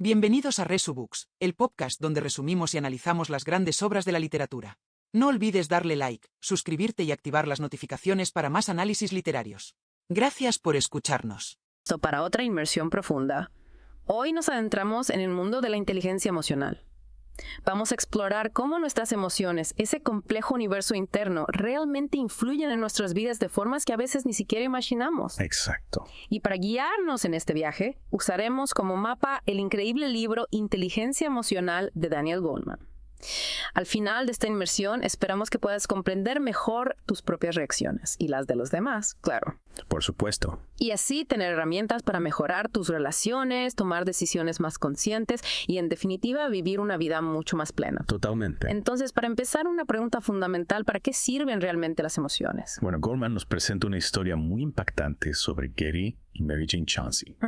Bienvenidos a Resubooks, el podcast donde resumimos y analizamos las grandes obras de la literatura. No olvides darle like, suscribirte y activar las notificaciones para más análisis literarios. Gracias por escucharnos. Para otra inmersión profunda. Hoy nos adentramos en el mundo de la inteligencia emocional. Vamos a explorar cómo nuestras emociones, ese complejo universo interno, realmente influyen en nuestras vidas de formas que a veces ni siquiera imaginamos. Exacto. Y para guiarnos en este viaje, usaremos como mapa el increíble libro Inteligencia Emocional de Daniel Goleman. Al final de esta inmersión, esperamos que puedas comprender mejor tus propias reacciones y las de los demás, claro. Por supuesto. Y así tener herramientas para mejorar tus relaciones, tomar decisiones más conscientes y, en definitiva, vivir una vida mucho más plena. Totalmente. Entonces, para empezar, una pregunta fundamental: ¿para qué sirven realmente las emociones? Bueno, Goleman nos presenta una historia muy impactante sobre Gary y Mary Jane Chauncey.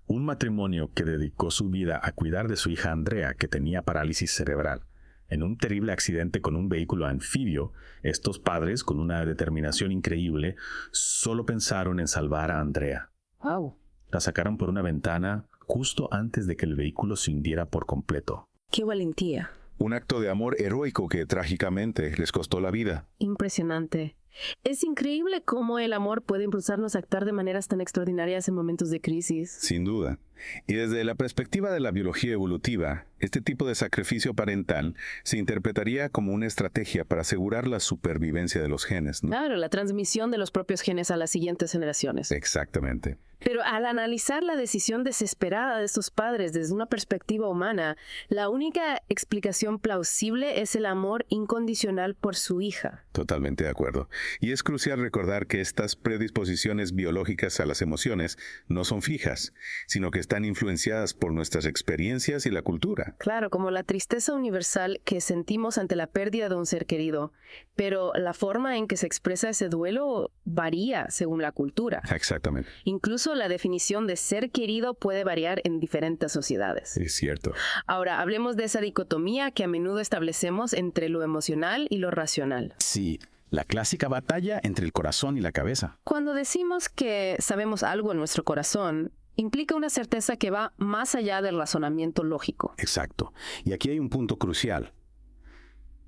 Un matrimonio que dedicó su vida a cuidar de su hija Andrea, que tenía parálisis cerebral. En un terrible accidente con un vehículo anfibio, estos padres, con una determinación increíble, solo pensaron en salvar a Andrea. Wow. La sacaron por una ventana justo antes de que el vehículo se hundiera por completo. ¡Qué valentía! Un acto de amor heroico que trágicamente les costó la vida. Impresionante. Es increíble cómo el amor puede impulsarnos a actuar de maneras tan extraordinarias en momentos de crisis. Sin duda. Y desde la perspectiva de la biología evolutiva, este tipo de sacrificio parental se interpretaría como una estrategia para asegurar la supervivencia de los genes, ¿no? Claro, la transmisión de los propios genes a las siguientes generaciones. Exactamente. Pero al analizar la decisión desesperada de estos padres desde una perspectiva humana, la única explicación plausible es el amor incondicional por su hija. Totalmente de acuerdo. Y es crucial recordar que estas predisposiciones biológicas a las emociones no son fijas, sino que están influenciadas por nuestras experiencias y la cultura. Claro, como la tristeza universal que sentimos ante la pérdida de un ser querido, pero la forma en que se expresa ese duelo varía según la cultura. Exactamente. Incluso la definición de ser querido puede variar en diferentes sociedades. Es cierto. Ahora, hablemos de esa dicotomía que a menudo establecemos entre lo emocional y lo racional. Sí, la clásica batalla entre el corazón y la cabeza. Cuando decimos que sabemos algo en nuestro corazón, implica una certeza que va más allá del razonamiento lógico. Exacto. Y aquí hay un punto crucial.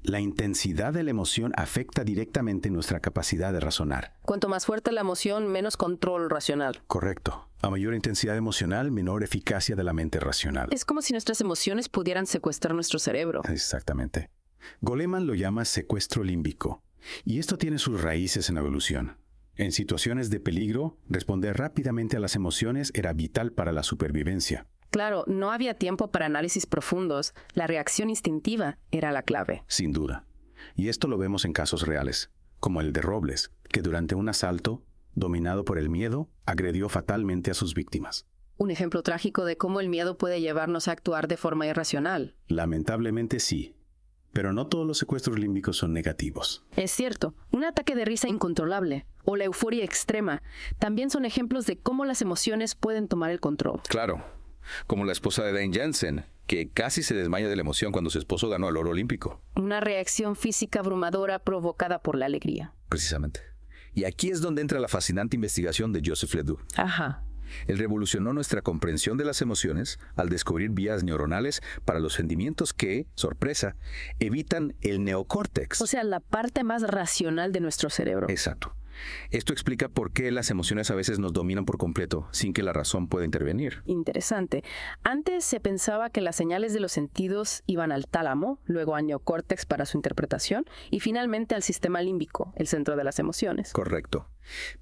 La intensidad de la emoción afecta directamente nuestra capacidad de razonar. Cuanto más fuerte la emoción, menos control racional. Correcto. A mayor intensidad emocional, menor eficacia de la mente racional. Es como si nuestras emociones pudieran secuestrar nuestro cerebro. Exactamente. Goleman lo llama secuestro límbico. Y esto tiene sus raíces en la evolución. En situaciones de peligro, responder rápidamente a las emociones era vital para la supervivencia. Claro, no había tiempo para análisis profundos. La reacción instintiva era la clave. Sin duda. Y esto lo vemos en casos reales, como el de Robles, que durante un asalto, dominado por el miedo, agredió fatalmente a sus víctimas. Un ejemplo trágico de cómo el miedo puede llevarnos a actuar de forma irracional. Lamentablemente sí. Pero no todos los secuestros límbicos son negativos. Es cierto, un ataque de risa incontrolable o la euforia extrema también son ejemplos de cómo las emociones pueden tomar el control. Claro. Como la esposa de Dane Jansen, que casi se desmaya de la emoción cuando su esposo ganó el oro olímpico. Una reacción física abrumadora provocada por la alegría. Precisamente. Y aquí es donde entra la fascinante investigación de Joseph Ledoux. Ajá. Él revolucionó nuestra comprensión de las emociones al descubrir vías neuronales para los sentimientos que, sorpresa, evitan el neocórtex. O sea, la parte más racional de nuestro cerebro. Exacto. Esto explica por qué las emociones a veces nos dominan por completo, sin que la razón pueda intervenir. Interesante. Antes se pensaba que las señales de los sentidos iban al tálamo, luego al neocórtex para su interpretación, y finalmente al sistema límbico, el centro de las emociones. Correcto.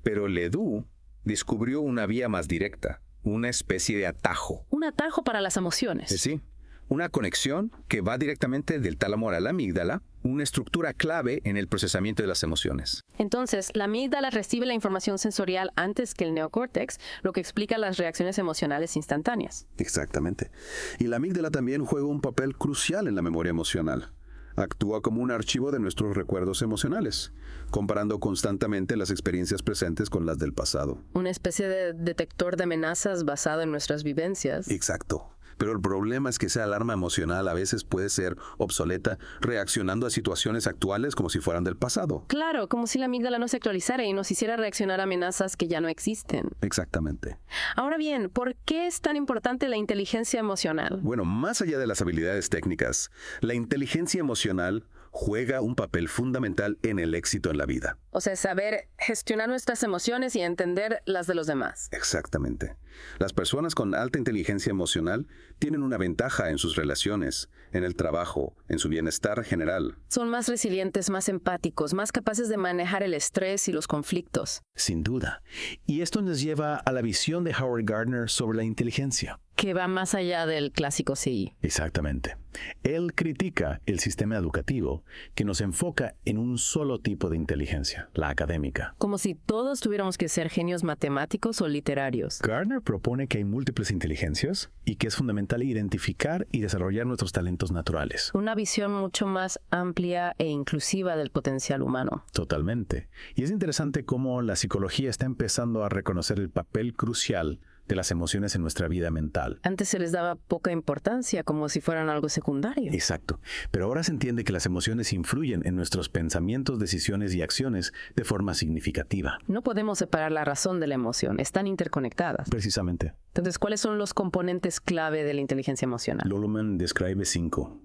Pero Ledoux descubrió una vía más directa, una especie de atajo. Un atajo para las emociones. Sí, una conexión que va directamente del tálamo a la amígdala, una estructura clave en el procesamiento de las emociones. Entonces, la amígdala recibe la información sensorial antes que el neocórtex, lo que explica las reacciones emocionales instantáneas. Exactamente. Y la amígdala también juega un papel crucial en la memoria emocional. Actúa como un archivo de nuestros recuerdos emocionales, comparando constantemente las experiencias presentes con las del pasado. Una especie de detector de amenazas basado en nuestras vivencias. Exacto. Pero el problema es que esa alarma emocional a veces puede ser obsoleta, reaccionando a situaciones actuales como si fueran del pasado. Claro, como si la amígdala no se actualizara y nos hiciera reaccionar a amenazas que ya no existen. Exactamente. Ahora bien, ¿por qué es tan importante la inteligencia emocional? Bueno, más allá de las habilidades técnicas, la inteligencia emocional juega un papel fundamental en el éxito en la vida. O sea, saber gestionar nuestras emociones y entender las de los demás. Exactamente. Las personas con alta inteligencia emocional tienen una ventaja en sus relaciones, en el trabajo, en su bienestar general. Son más resilientes, más empáticos, más capaces de manejar el estrés y los conflictos. Sin duda. Y esto nos lleva a la visión de Howard Gardner sobre la inteligencia. Que va más allá del clásico CI. Exactamente. Él critica el sistema educativo que nos enfoca en un solo tipo de inteligencia, la académica. Como si todos tuviéramos que ser genios matemáticos o literarios. Gardner propone que hay múltiples inteligencias y que es fundamental identificar y desarrollar nuestros talentos naturales. Una visión mucho más amplia e inclusiva del potencial humano. Totalmente. Y es interesante cómo la psicología está empezando a reconocer el papel crucial de las emociones en nuestra vida mental. Antes se les daba poca importancia, como si fueran algo secundario. Exacto. Pero ahora se entiende que las emociones influyen en nuestros pensamientos, decisiones y acciones de forma significativa. No podemos separar la razón de la emoción. Están interconectadas. Precisamente. Entonces, ¿cuáles son los componentes clave de la inteligencia emocional? Luhrmann describe 5.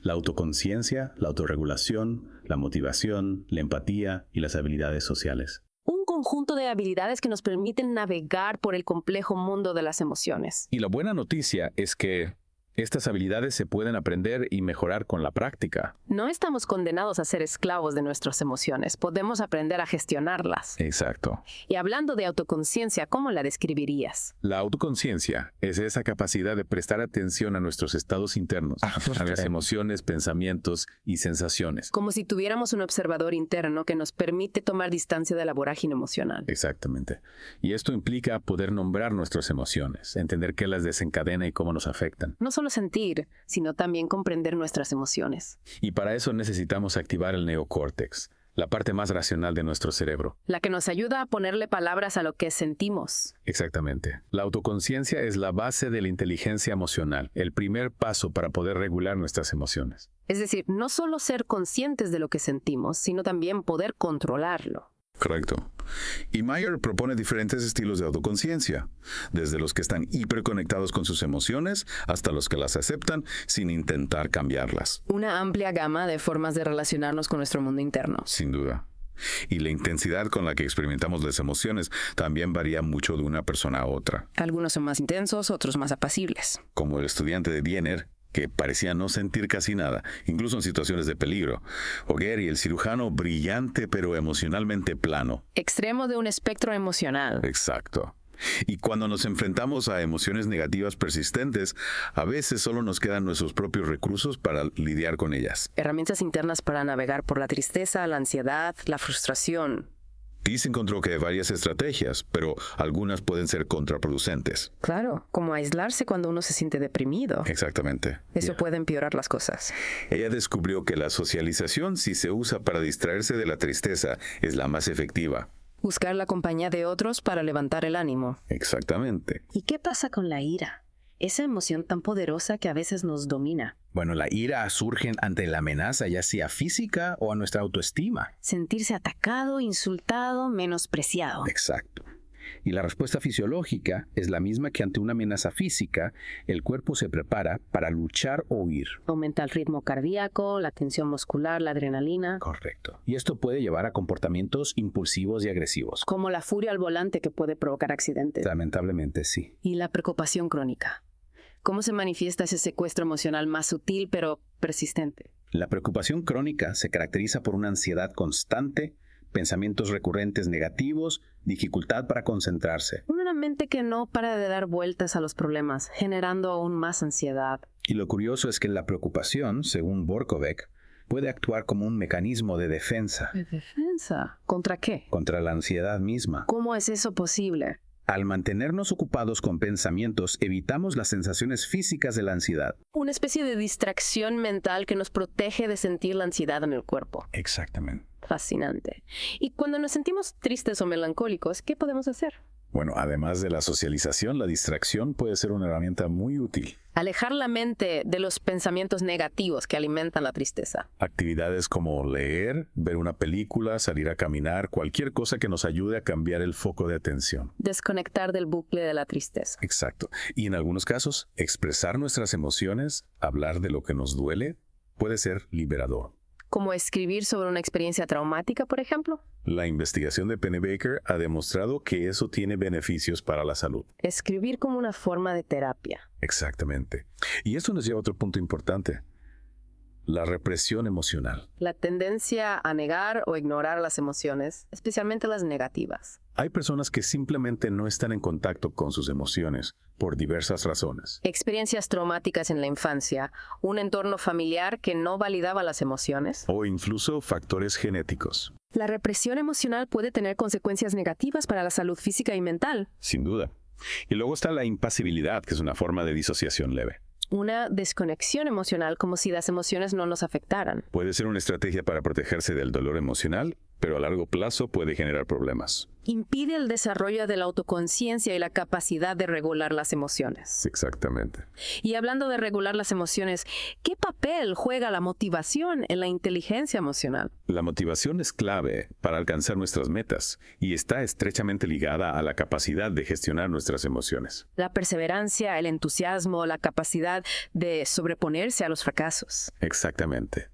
La autoconciencia, la autorregulación, la motivación, la empatía y las habilidades sociales. Un conjunto de habilidades que nos permiten navegar por el complejo mundo de las emociones. Y la buena noticia es que estas habilidades se pueden aprender y mejorar con la práctica. No estamos condenados a ser esclavos de nuestras emociones. Podemos aprender a gestionarlas. Exacto. Y hablando de autoconciencia, ¿cómo la describirías? La autoconciencia es esa capacidad de prestar atención a nuestros estados internos, a las emociones, pensamientos y sensaciones. Como si tuviéramos un observador interno que nos permite tomar distancia de la vorágine emocional. Exactamente. Y esto implica poder nombrar nuestras emociones, entender qué las desencadena y cómo nos afectan. No solo sentir, sino también comprender nuestras emociones. Y para eso necesitamos activar el neocórtex, la parte más racional de nuestro cerebro. La que nos ayuda a ponerle palabras a lo que sentimos. Exactamente. La autoconciencia es la base de la inteligencia emocional, el primer paso para poder regular nuestras emociones. Es decir, no solo ser conscientes de lo que sentimos, sino también poder controlarlo. Correcto. Y Meyer propone diferentes estilos de autoconciencia, desde los que están hiperconectados con sus emociones hasta los que las aceptan sin intentar cambiarlas. Una amplia gama de formas de relacionarnos con nuestro mundo interno. Sin duda. Y la intensidad con la que experimentamos las emociones también varía mucho de una persona a otra. Algunos son más intensos, otros más apacibles. Como el estudiante de Wiener, que parecía no sentir casi nada, incluso en situaciones de peligro. O Gary, el cirujano brillante pero emocionalmente plano. Extremo de un espectro emocional. Exacto. Y cuando nos enfrentamos a emociones negativas persistentes, a veces solo nos quedan nuestros propios recursos para lidiar con ellas. Herramientas internas para navegar por la tristeza, la ansiedad, la frustración. Peace encontró que hay varias estrategias, pero algunas pueden ser contraproducentes. Claro, como aislarse cuando uno se siente deprimido. Exactamente. Eso puede empeorar las cosas. Ella descubrió que la socialización, si se usa para distraerse de la tristeza, es la más efectiva. Buscar la compañía de otros para levantar el ánimo. Exactamente. ¿Y qué pasa con la ira? Esa emoción tan poderosa que a veces nos domina. Bueno, la ira surge ante la amenaza, ya sea física o a nuestra autoestima. Sentirse atacado, insultado, menospreciado. Exacto. Y la respuesta fisiológica es la misma que ante una amenaza física, el cuerpo se prepara para luchar o huir. Aumenta el ritmo cardíaco, la tensión muscular, la adrenalina. Correcto. Y esto puede llevar a comportamientos impulsivos y agresivos. Como la furia al volante que puede provocar accidentes. Lamentablemente, sí. Y la preocupación crónica. ¿Cómo se manifiesta ese secuestro emocional más sutil pero persistente? La preocupación crónica se caracteriza por una ansiedad constante, pensamientos recurrentes negativos, dificultad para concentrarse. Una mente que no para de dar vueltas a los problemas, generando aún más ansiedad. Y lo curioso es que la preocupación, según Borkovec, puede actuar como un mecanismo de defensa. ¿De defensa? ¿Contra qué? Contra la ansiedad misma. ¿Cómo es eso posible? Al mantenernos ocupados con pensamientos, evitamos las sensaciones físicas de la ansiedad. Una especie de distracción mental que nos protege de sentir la ansiedad en el cuerpo. Exactamente. Fascinante. Y cuando nos sentimos tristes o melancólicos, ¿qué podemos hacer? Bueno, además de la socialización, la distracción puede ser una herramienta muy útil. Alejar la mente de los pensamientos negativos que alimentan la tristeza. Actividades como leer, ver una película, salir a caminar, cualquier cosa que nos ayude a cambiar el foco de atención. Desconectar del bucle de la tristeza. Exacto. Y en algunos casos, expresar nuestras emociones, hablar de lo que nos duele, puede ser liberador. Como escribir sobre una experiencia traumática, por ejemplo. La investigación de Pennebaker ha demostrado que eso tiene beneficios para la salud. Escribir como una forma de terapia. Exactamente. Y esto nos lleva a otro punto importante. La represión emocional. La tendencia a negar o ignorar las emociones, especialmente las negativas. Hay personas que simplemente no están en contacto con sus emociones por diversas razones. Experiencias traumáticas en la infancia, un entorno familiar que no validaba las emociones. O incluso factores genéticos. La represión emocional puede tener consecuencias negativas para la salud física y mental. Sin duda. Y luego está la impasibilidad, que es una forma de disociación leve. Una desconexión emocional, como si las emociones no nos afectaran. Puede ser una estrategia para protegerse del dolor emocional, pero a largo plazo puede generar problemas. Impide el desarrollo de la autoconciencia y la capacidad de regular las emociones. Exactamente. Y hablando de regular las emociones, ¿qué papel juega la motivación en la inteligencia emocional? La motivación es clave para alcanzar nuestras metas y está estrechamente ligada a la capacidad de gestionar nuestras emociones. La perseverancia, el entusiasmo, la capacidad de sobreponerse a los fracasos. Exactamente.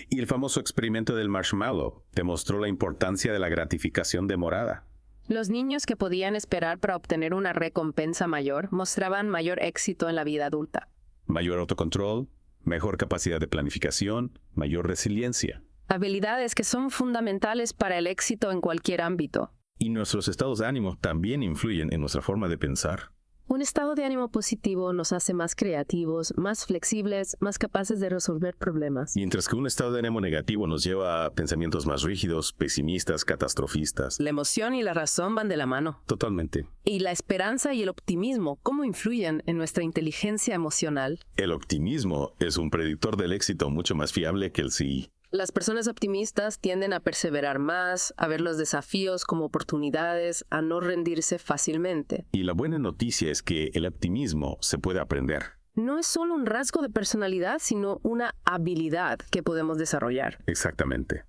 Y el famoso experimento del marshmallow demostró la importancia de la gratificación demorada. Los niños que podían esperar para obtener una recompensa mayor mostraban mayor éxito en la vida adulta. Mayor autocontrol, mejor capacidad de planificación, mayor resiliencia. Habilidades que son fundamentales para el éxito en cualquier ámbito. Y nuestros estados de ánimo también influyen en nuestra forma de pensar. Un estado de ánimo positivo nos hace más creativos, más flexibles, más capaces de resolver problemas. Mientras que un estado de ánimo negativo nos lleva a pensamientos más rígidos, pesimistas, catastrofistas. La emoción y la razón van de la mano. Totalmente. Y la esperanza y el optimismo, ¿cómo influyen en nuestra inteligencia emocional? El optimismo es un predictor del éxito mucho más fiable que el sí. Las personas optimistas tienden a perseverar más, a ver los desafíos como oportunidades, a no rendirse fácilmente. Y la buena noticia es que el optimismo se puede aprender. No es solo un rasgo de personalidad, sino una habilidad que podemos desarrollar. Exactamente.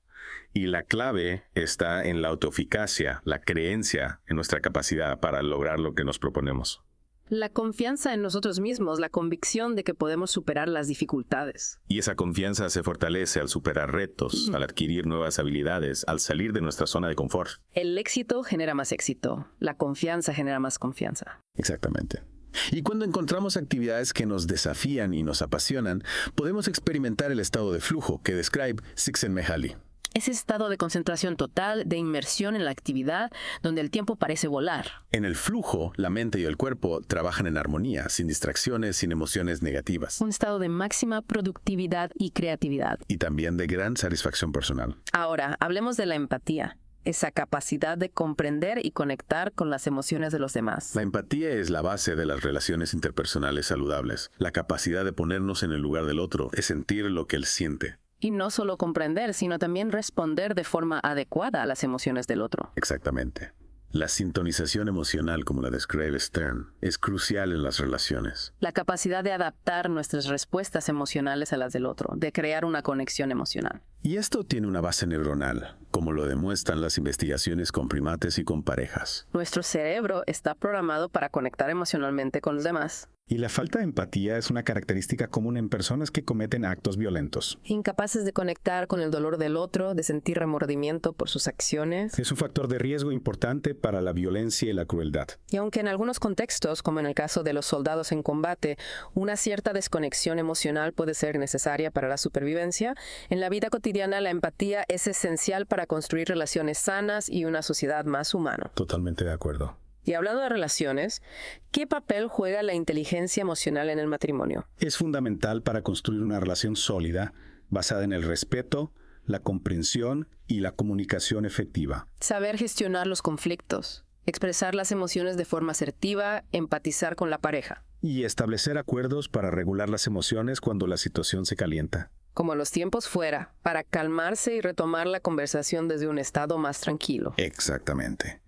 Y la clave está en la autoeficacia, la creencia en nuestra capacidad para lograr lo que nos proponemos. La confianza en nosotros mismos, la convicción de que podemos superar las dificultades. Y esa confianza se fortalece al superar retos, al adquirir nuevas habilidades, al salir de nuestra zona de confort. El éxito genera más éxito. La confianza genera más confianza. Exactamente. Y cuando encontramos actividades que nos desafían y nos apasionan, podemos experimentar el estado de flujo que describe Csikszentmihalyi. Ese estado de concentración total, de inmersión en la actividad, donde el tiempo parece volar. En el flujo, la mente y el cuerpo trabajan en armonía, sin distracciones, sin emociones negativas. Un estado de máxima productividad y creatividad. Y también de gran satisfacción personal. Ahora, hablemos de la empatía. Esa capacidad de comprender y conectar con las emociones de los demás. La empatía es la base de las relaciones interpersonales saludables. La capacidad de ponernos en el lugar del otro, es sentir lo que él siente. Y no solo comprender, sino también responder de forma adecuada a las emociones del otro. Exactamente. La sintonización emocional, como la describe Stern, es crucial en las relaciones. La capacidad de adaptar nuestras respuestas emocionales a las del otro, de crear una conexión emocional. Y esto tiene una base neuronal, como lo demuestran las investigaciones con primates y con parejas. Nuestro cerebro está programado para conectar emocionalmente con los demás. Y la falta de empatía es una característica común en personas que cometen actos violentos. Incapaces de conectar con el dolor del otro, de sentir remordimiento por sus acciones. Es un factor de riesgo importante para la violencia y la crueldad. Y aunque en algunos contextos, como en el caso de los soldados en combate, una cierta desconexión emocional puede ser necesaria para la supervivencia, en la vida cotidiana la empatía es esencial para construir relaciones sanas y una sociedad más humana. Totalmente de acuerdo. Y hablando de relaciones, ¿qué papel juega la inteligencia emocional en el matrimonio? Es fundamental para construir una relación sólida, basada en el respeto, la comprensión y la comunicación efectiva. Saber gestionar los conflictos, expresar las emociones de forma asertiva, empatizar con la pareja. Y establecer acuerdos para regular las emociones cuando la situación se calienta. Como los tiempos fuera, para calmarse y retomar la conversación desde un estado más tranquilo. Exactamente.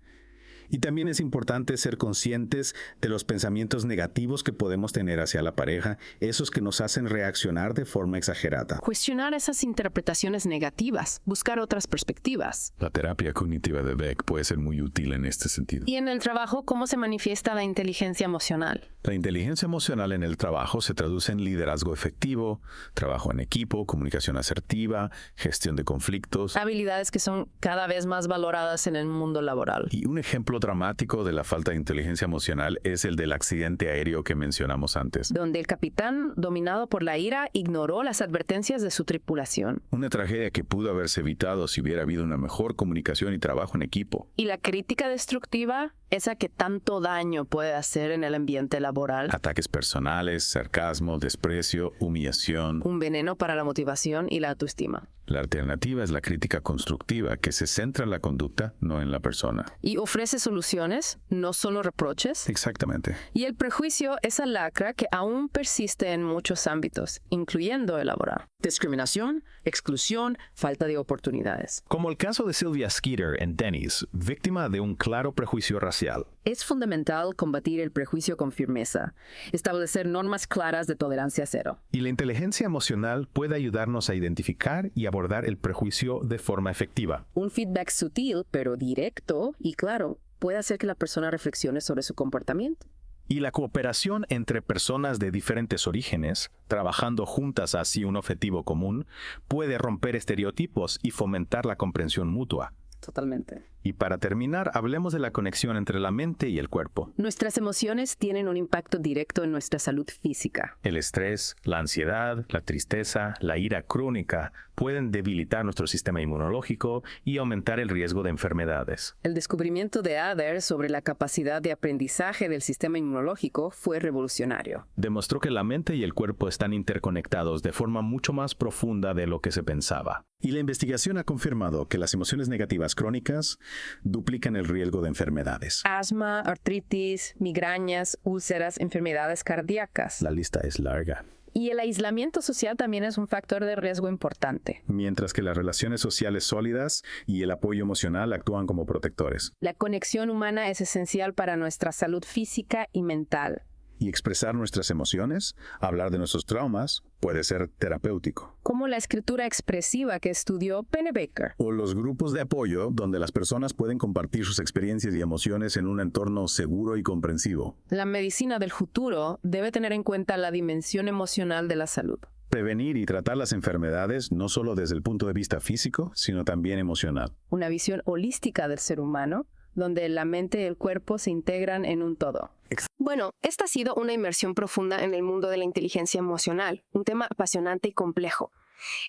Y también es importante ser conscientes de los pensamientos negativos que podemos tener hacia la pareja, esos que nos hacen reaccionar de forma exagerada. Cuestionar esas interpretaciones negativas, buscar otras perspectivas. La terapia cognitiva de Beck puede ser muy útil en este sentido. Y en el trabajo, ¿cómo se manifiesta la inteligencia emocional? La inteligencia emocional en el trabajo se traduce en liderazgo efectivo, trabajo en equipo, comunicación asertiva, gestión de conflictos. Habilidades que son cada vez más valoradas en el mundo laboral. Y un ejemplo dramático de la falta de inteligencia emocional es el del accidente aéreo que mencionamos antes. Donde el capitán, dominado por la ira, ignoró las advertencias de su tripulación. Una tragedia que pudo haberse evitado si hubiera habido una mejor comunicación y trabajo en equipo. Y la crítica destructiva, esa que tanto daño puede hacer en el ambiente laboral. Ataques personales, sarcasmo, desprecio, humillación. Un veneno para la motivación y la autoestima. La alternativa es la crítica constructiva, que se centra en la conducta, no en la persona. Y ofrece soluciones, no solo reproches. Exactamente. Y el prejuicio, esa lacra que aún persiste en muchos ámbitos, incluyendo el laboral. Discriminación, exclusión, falta de oportunidades. Como el caso de Sylvia Skeeter en Denny's, víctima de un claro prejuicio racial. Es fundamental combatir el prejuicio con firmeza, establecer normas claras de tolerancia cero. Y la inteligencia emocional puede ayudarnos a identificar y abordar el prejuicio de forma efectiva. Un feedback sutil, pero directo y claro, puede hacer que la persona reflexione sobre su comportamiento. Y la cooperación entre personas de diferentes orígenes, trabajando juntas hacia un objetivo común, puede romper estereotipos y fomentar la comprensión mutua. Totalmente. Y para terminar, hablemos de la conexión entre la mente y el cuerpo. Nuestras emociones tienen un impacto directo en nuestra salud física. El estrés, la ansiedad, la tristeza, la ira crónica pueden debilitar nuestro sistema inmunológico y aumentar el riesgo de enfermedades. El descubrimiento de Adler sobre la capacidad de aprendizaje del sistema inmunológico fue revolucionario. Demostró que la mente y el cuerpo están interconectados de forma mucho más profunda de lo que se pensaba. Y la investigación ha confirmado que las emociones negativas crónicas duplican el riesgo de enfermedades. Asma, artritis, migrañas, úlceras, enfermedades cardíacas. La lista es larga. Y el aislamiento social también es un factor de riesgo importante. Mientras que las relaciones sociales sólidas y el apoyo emocional actúan como protectores. La conexión humana es esencial para nuestra salud física y mental. Y expresar nuestras emociones, hablar de nuestros traumas, puede ser terapéutico. Como la escritura expresiva que estudió Pennebaker. O los grupos de apoyo donde las personas pueden compartir sus experiencias y emociones en un entorno seguro y comprensivo. La medicina del futuro debe tener en cuenta la dimensión emocional de la salud. Prevenir y tratar las enfermedades no solo desde el punto de vista físico, sino también emocional. Una visión holística del ser humano, donde la mente y el cuerpo se integran en un todo. Bueno, esta ha sido una inmersión profunda en el mundo de la inteligencia emocional, un tema apasionante y complejo.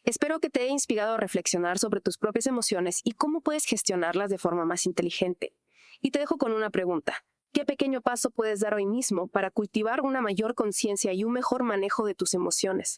Espero que te haya inspirado a reflexionar sobre tus propias emociones y cómo puedes gestionarlas de forma más inteligente. Y te dejo con una pregunta. ¿Qué pequeño paso puedes dar hoy mismo para cultivar una mayor conciencia y un mejor manejo de tus emociones?